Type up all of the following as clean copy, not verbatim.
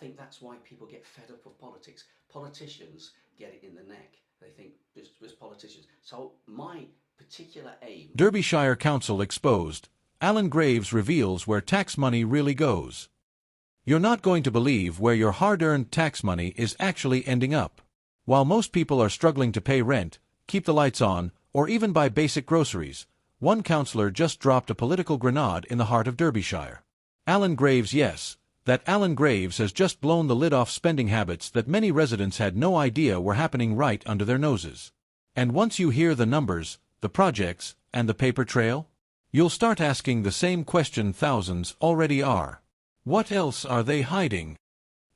think that's why people get fed up of politics. Politicians get it in the neck. They think just politicians. So my particular aim... Derbyshire Council exposed. Alan Graves reveals where tax money really goes. You're not going to believe where your hard-earned tax money is actually ending up. While most people are struggling to pay rent, keep the lights on, or even buy basic groceries, one councillor just dropped a political grenade in the heart of Derbyshire. Alan Graves, yes, that Alan Graves has just blown the lid off spending habits that many residents had no idea were happening right under their noses. And once you hear the numbers, the projects, and the paper trail, you'll start asking the same question thousands already are. What else are they hiding?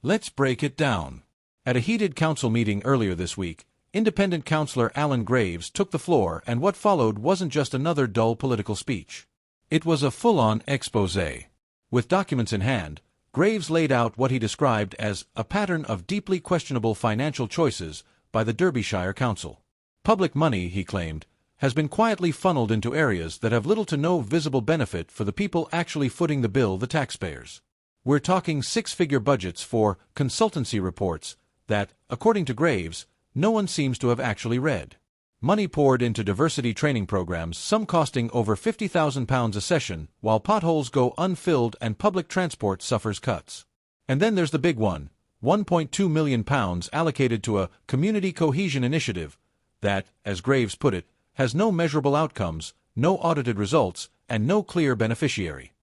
Let's break it down. At a heated council meeting earlier this week, independent councillor Alan Graves took the floor, and what followed wasn't just another dull political speech. It was a full-on exposé. With documents in hand, Graves laid out what he described as a pattern of deeply questionable financial choices by the Derbyshire Council. Public money, he claimed, has been quietly funneled into areas that have little to no visible benefit for the people actually footing the bill, the taxpayers. We're talking six-figure budgets for consultancy reports that, according to Graves, no one seems to have actually read. Money poured into diversity training programs, some costing over £50,000 a session, while potholes go unfilled and public transport suffers cuts. And then there's the big one, £1.2 million allocated to a community cohesion initiative that, as Graves put it, has no measurable outcomes, no audited results, and no clear beneficiary.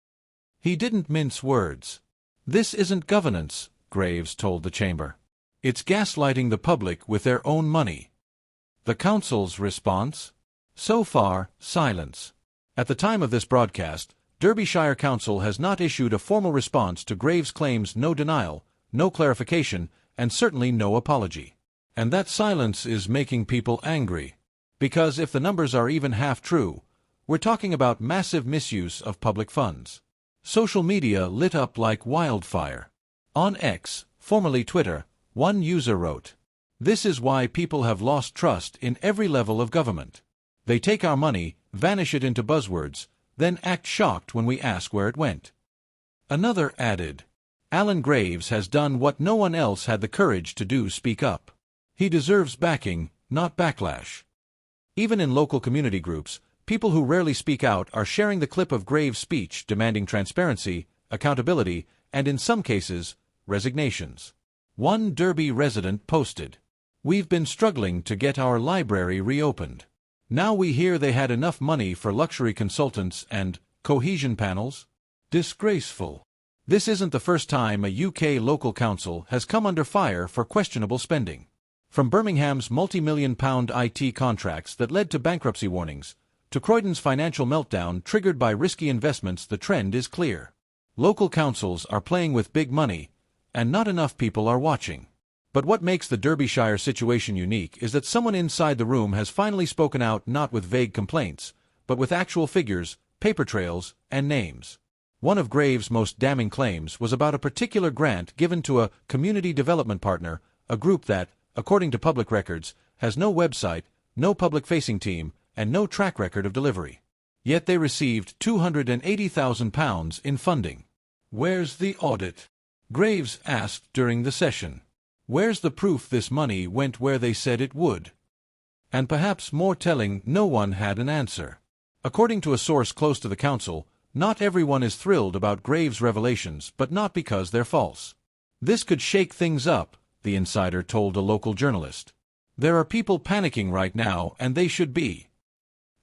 He didn't mince words. This isn't governance, Graves told the chamber. It's gaslighting the public with their own money. The council's response? So far, silence. At the time of this broadcast, Derbyshire Council has not issued a formal response to Graves' claims, no denial, no clarification, and certainly no apology. And that silence is making people angry. Because if the numbers are even half true, we're talking about massive misuse of public funds. Social media lit up like wildfire. On X, formerly Twitter, one user wrote, "This is why people have lost trust in every level of government. They take our money, vanish it into buzzwords, then act shocked when we ask where it went." Another added, "Alan Graves has done what no one else had the courage to do, speak up. He deserves backing, not backlash." Even in local community groups, people who rarely speak out are sharing the clip of Graves' speech demanding transparency, accountability, and in some cases, resignations. One Derby resident posted, "We've been struggling to get our library reopened. Now we hear they had enough money for luxury consultants and cohesion panels? Disgraceful." This isn't the first time a UK local council has come under fire for questionable spending. From Birmingham's multi-million-pound IT contracts that led to bankruptcy warnings, to Croydon's financial meltdown triggered by risky investments, the trend is clear. Local councils are playing with big money, and not enough people are watching. But what makes the Derbyshire situation unique is that someone inside the room has finally spoken out, not with vague complaints, but with actual figures, paper trails, and names. One of Graves' most damning claims was about a particular grant given to a community development partner, a group that, according to public records, has no website, no public-facing team, and no track record of delivery. Yet they received £280,000 in funding. Where's the audit? Graves asked during the session. Where's the proof this money went where they said it would? And perhaps more telling, no one had an answer. According to a source close to the council, not everyone is thrilled about Graves' revelations, but not because they're false. This could shake things up, the insider told a local journalist. There are people panicking right now, and they should be.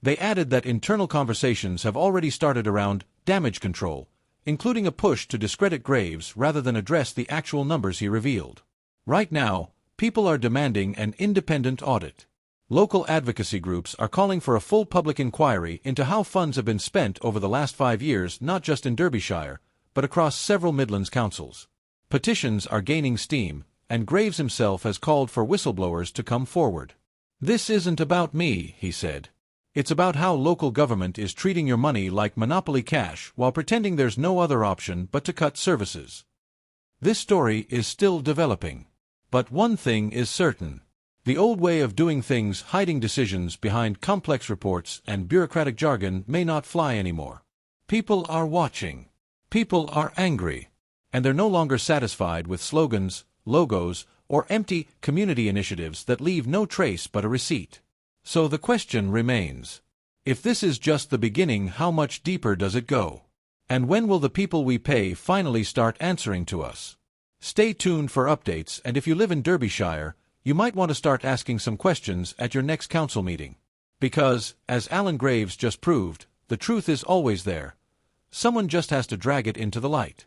They added that internal conversations have already started around damage control, including a push to discredit Graves rather than address the actual numbers he revealed. Right now, people are demanding an independent audit. Local advocacy groups are calling for a full public inquiry into how funds have been spent over the last 5 years, not just in Derbyshire, but across several Midlands councils. Petitions are gaining steam, and Graves himself has called for whistleblowers to come forward. "This isn't about me," he said. "It's about how local government is treating your money like monopoly cash while pretending there's no other option but to cut services." This story is still developing. But one thing is certain. The old way of doing things, hiding decisions behind complex reports and bureaucratic jargon, may not fly anymore. People are watching. People are angry. and they're no longer satisfied with slogans, logos, or empty community initiatives that leave no trace but a receipt. So the question remains: if this is just the beginning, how much deeper does it go? And when will the people we pay finally start answering to us? Stay tuned for updates, and if you live in Derbyshire, you might want to start asking some questions at your next council meeting. Because, as Alan Graves just proved, the truth is always there. Someone just has to drag it into the light.